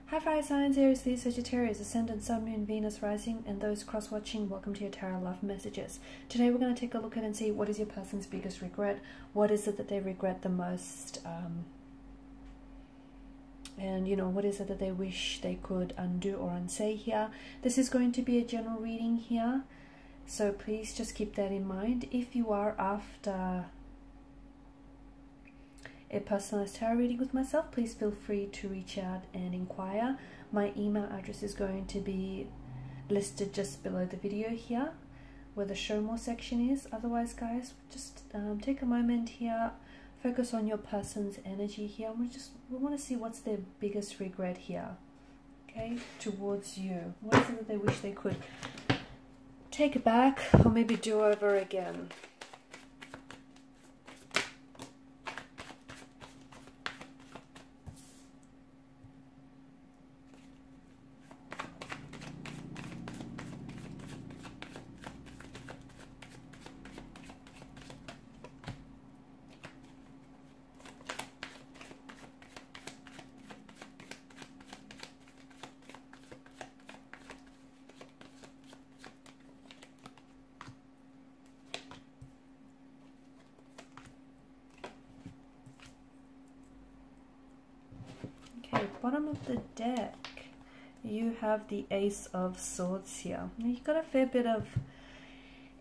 Hi fire signs, Aries, Leo, Sagittarius, Ascendant, Sun, Moon, Venus, Rising, and those cross-watching, welcome to your Tarot Love Messages. Today we're going to take a look at and see what is your person's biggest regret, what is it that they regret the most, and what is it that they wish they could undo or unsay here. This is going to be a general reading here, so please just keep that in mind. If you are after a personalized tarot reading with myself, please feel free to reach out and inquire. My email address is going to be listed just below the video here where the show more section is. Otherwise guys, just take a moment here, focus on your person's energy here. We want to see what's their biggest regret here, okay, towards you. What is it that they wish they could take back or maybe do over again? Okay, bottom of the deck, you have the Ace of Swords here. You've got a fair bit of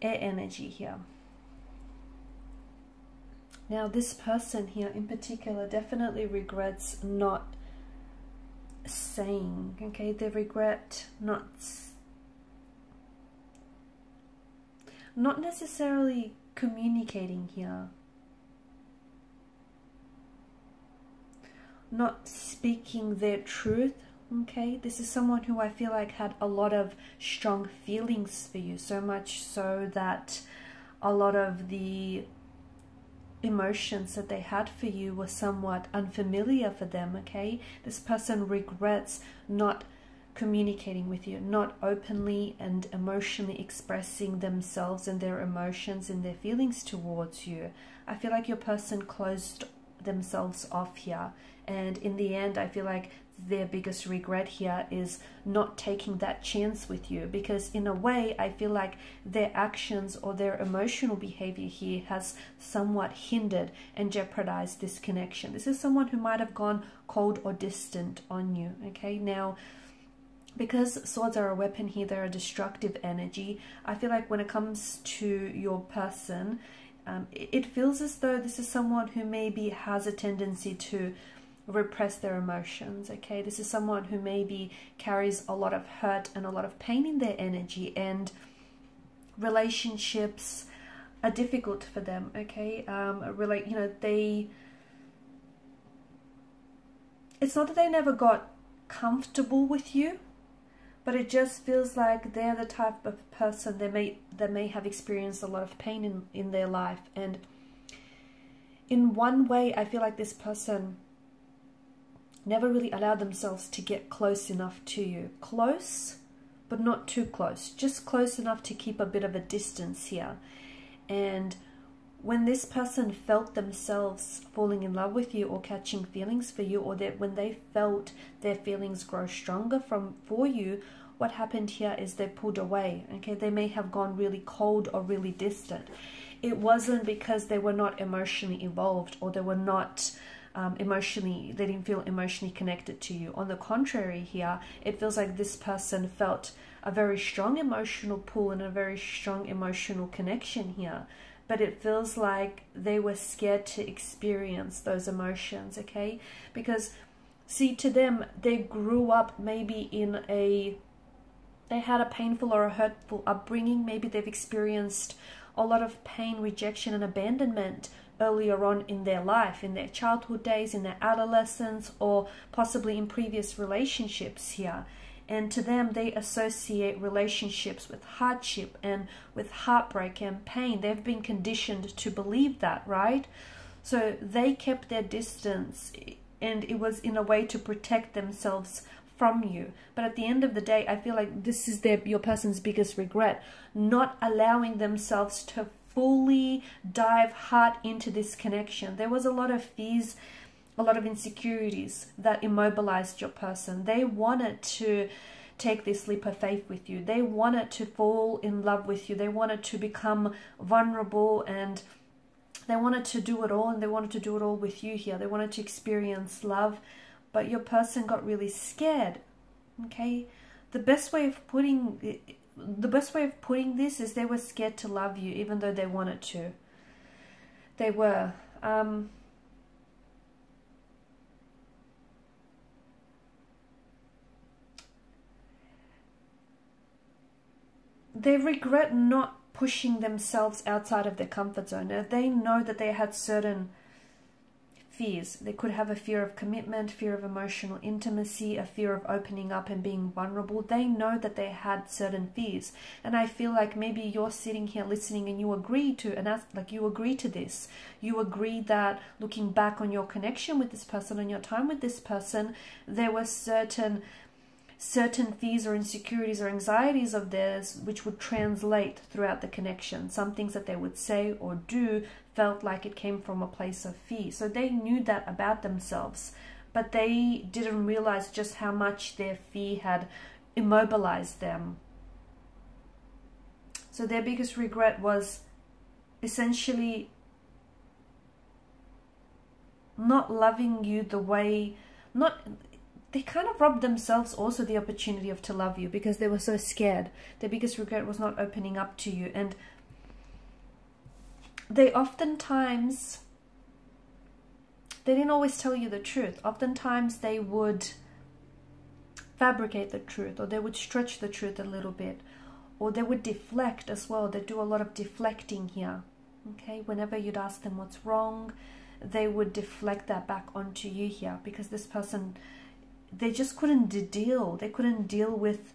air energy here. Now this person here in particular definitely regrets not saying, okay, they regret not necessarily communicating here. Not speaking their truth, okay? This is someone who I feel like had a lot of strong feelings for you, so much so that a lot of the emotions that they had for you were somewhat unfamiliar for them, okay? This person regrets not communicating with you, not openly and emotionally expressing themselves and their emotions and their feelings towards you. I feel like your person closed themselves off here, and in the end I feel like their biggest regret here is not taking that chance with you, because in a way I feel like their actions or their emotional behavior here has somewhat hindered and jeopardized this connection. This is someone who might have gone cold or distant on you, okay? Now because swords are a weapon here, they're a destructive energy. I feel like when it comes to your person, it feels as though this is someone who maybe has a tendency to repress their emotions, okay? This is someone who maybe carries a lot of hurt and a lot of pain in their energy, and relationships are difficult for them, okay? It's not that they never got comfortable with you, but it just feels like they're the type of person that may have experienced a lot of pain in their life. And in one way, I feel like this person never really allowed themselves to get close enough to you. Close, but not too close. Just close enough to keep a bit of a distance here. And when this person felt themselves falling in love with you or catching feelings for you, or that when they felt their feelings grow stronger for you, what happened here is they pulled away, okay? They may have gone really cold or really distant. It wasn't because they were not emotionally involved, or they were not they didn't feel emotionally connected to you. On the contrary here, it feels like this person felt a very strong emotional pull and a very strong emotional connection here. But it feels like they were scared to experience those emotions, okay? Because, see, to them, they grew up maybe they had a painful or a hurtful upbringing. Maybe they've experienced a lot of pain, rejection, and abandonment earlier on in their life, in their childhood days, in their adolescence, or possibly in previous relationships here. And to them, they associate relationships with hardship and with heartbreak and pain. They've been conditioned to believe that, right? So they kept their distance, and it was in a way to protect themselves from you. But at the end of the day, I feel like this is your person's biggest regret, not allowing themselves to fully dive hard into this connection. There was a lot of fears a lot of insecurities that immobilized your person. They wanted to take this leap of faith with you. They wanted to fall in love with you. They wanted to become vulnerable, and they wanted to do it all, and they wanted to do it all with you here. They wanted to experience love, but your person got really scared. Okay, the best way of putting this is they were scared to love you, even though they wanted to. They were. They regret not pushing themselves outside of their comfort zone. Now, they know that they had certain fears. They could have a fear of commitment, fear of emotional intimacy, a fear of opening up and being vulnerable. They know that they had certain fears. And I feel like maybe you're sitting here listening and you agree to, and like you agree to this. You agree that looking back on your connection with this person, on your time with this person, there were certain fears or insecurities or anxieties of theirs which would translate throughout the connection. Some things that they would say or do felt like it came from a place of fear. So they knew that about themselves, but they didn't realize just how much their fear had immobilized them. So their biggest regret was essentially not loving you the way, they kind of robbed themselves also the opportunity to love you because they were so scared. Their biggest regret was not opening up to you. And they oftentimes, they didn't always tell you the truth. Oftentimes they would fabricate the truth, or they would stretch the truth a little bit, or they would deflect as well. They do a lot of deflecting here. Okay, whenever you'd ask them what's wrong, they would deflect that back onto you here, because this person, they just couldn't deal. They couldn't deal with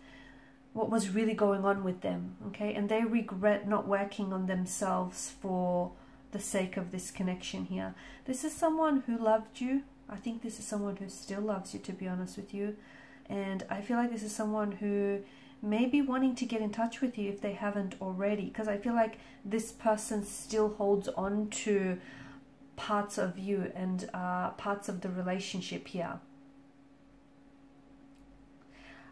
what was really going on with them. Okay, and they regret not working on themselves for the sake of this connection here. This is someone who loved you. I think this is someone who still loves you, to be honest with you. And I feel like this is someone who may be wanting to get in touch with you if they haven't already, because I feel like this person still holds on to parts of you and parts of the relationship here.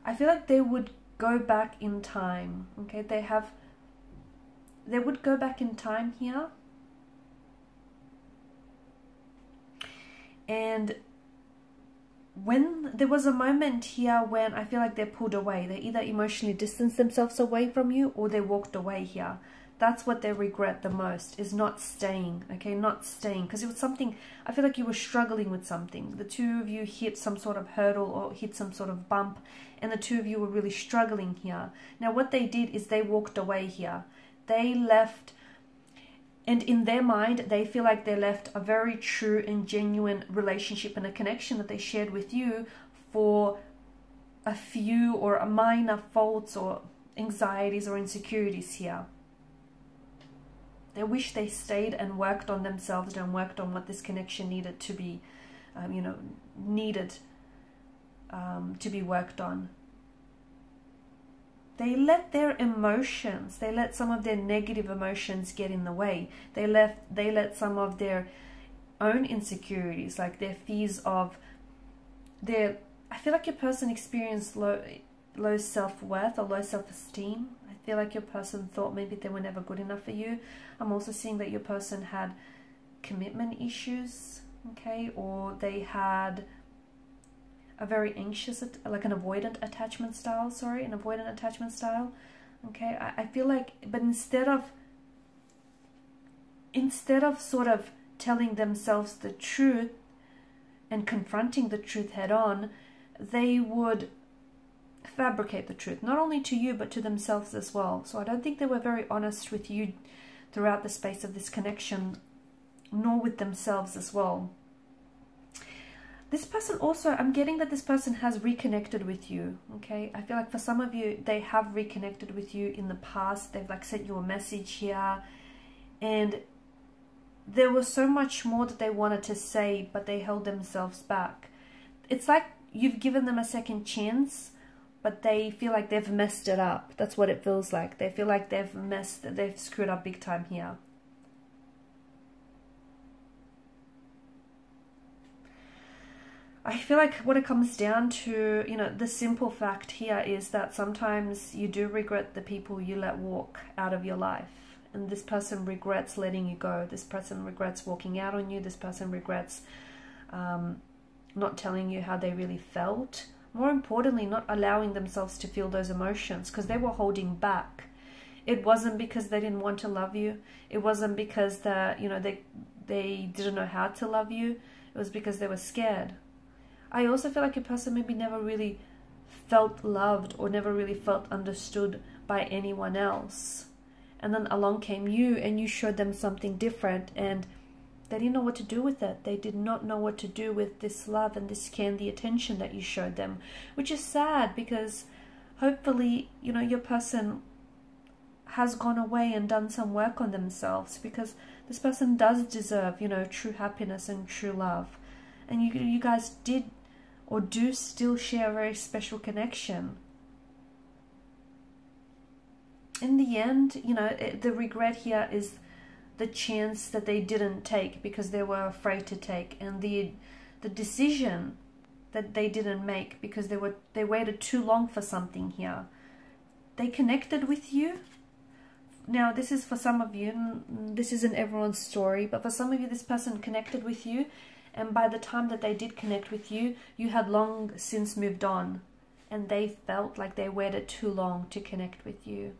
I feel like they would go back in time. Okay, they would go back in time here, and when there was a moment here when I feel like they pulled away, they either emotionally distanced themselves away from you or they walked away here. That's what they regret the most, is not staying. Okay, not staying, because it was something, I feel like you were struggling with something. The two of you hit some sort of hurdle or hit some sort of bump, and the two of you were really struggling here. Now what they did is they walked away here. They left, and in their mind, they feel like they left a very true and genuine relationship and a connection that they shared with you for a few or a minor faults or anxieties or insecurities here. They wish they stayed and worked on themselves and worked on what this connection needed to be, to be worked on. They let their emotions, they let some of their negative emotions get in the way. They let some of their own insecurities, like their fears of their, I feel like your person experienced low self-worth or low self-esteem. I feel like your person thought maybe they were never good enough for you. I'm also seeing that your person had commitment issues, okay, or they had a very anxious, like an avoidant attachment style, okay. I feel like, but instead of sort of telling themselves the truth and confronting the truth head on, they would fabricate the truth, not only to you but to themselves as well. So I don't think they were very honest with you throughout the space of this connection, nor with themselves as well. This person also, I'm getting that this person has reconnected with you, okay? I feel like for some of you, they have reconnected with you in the past. They've like sent you a message here, and there was so much more that they wanted to say, but they held themselves back. It's like you've given them a second chance, but they feel like they've messed it up. That's what it feels like. They feel like they've screwed up big time here. I feel like what it comes down to, you know, the simple fact here is that sometimes you do regret the people you let walk out of your life. And this person regrets letting you go. This person regrets walking out on you. This person regrets not telling you how they really felt. More importantly, not allowing themselves to feel those emotions because they were holding back. It wasn't because they didn't want to love you. It wasn't because they didn't know how to love you. It was because they were scared. I also feel like a person maybe never really felt loved or never really felt understood by anyone else. And then along came you and you showed them something different and they didn't know what to do with it. They did not know what to do with this love and this care and the attention that you showed them, which is sad because hopefully, you know, your person has gone away and done some work on themselves because this person does deserve, you know, true happiness and true love. And you guys did or do still share a very special connection. In the end, you know, the regret here is the chance that they didn't take because they were afraid to take, and the decision that they didn't make because they waited too long for something here. They connected with you. Now, this is for some of you, this isn't everyone's story, but for some of you, this person connected with you, and by the time that they did connect with you, you had long since moved on, and they felt like they waited too long to connect with you.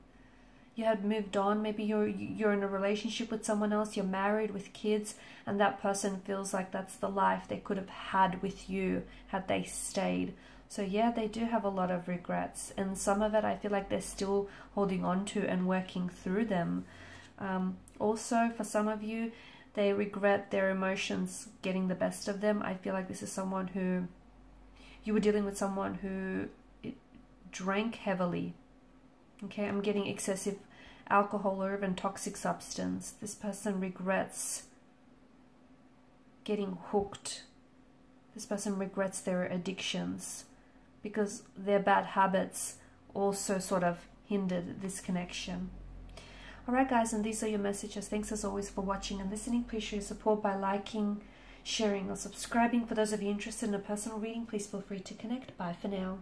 You had moved on, maybe you're in a relationship with someone else, you're married with kids, and that person feels like that's the life they could have had with you had they stayed. So yeah, they do have a lot of regrets, and some of it I feel like they're still holding on to and working through them. Also, for some of you, they regret their emotions getting the best of them. I feel like this is someone who, you were dealing with someone who drank heavily. Okay, I'm getting excessive alcohol or even toxic substance. This person regrets getting hooked. This person regrets their addictions because their bad habits also sort of hindered this connection. Alright guys, and these are your messages. Thanks as always for watching and listening. Please show your support by liking, sharing or subscribing. For those of you interested in a personal reading, please feel free to connect. Bye for now.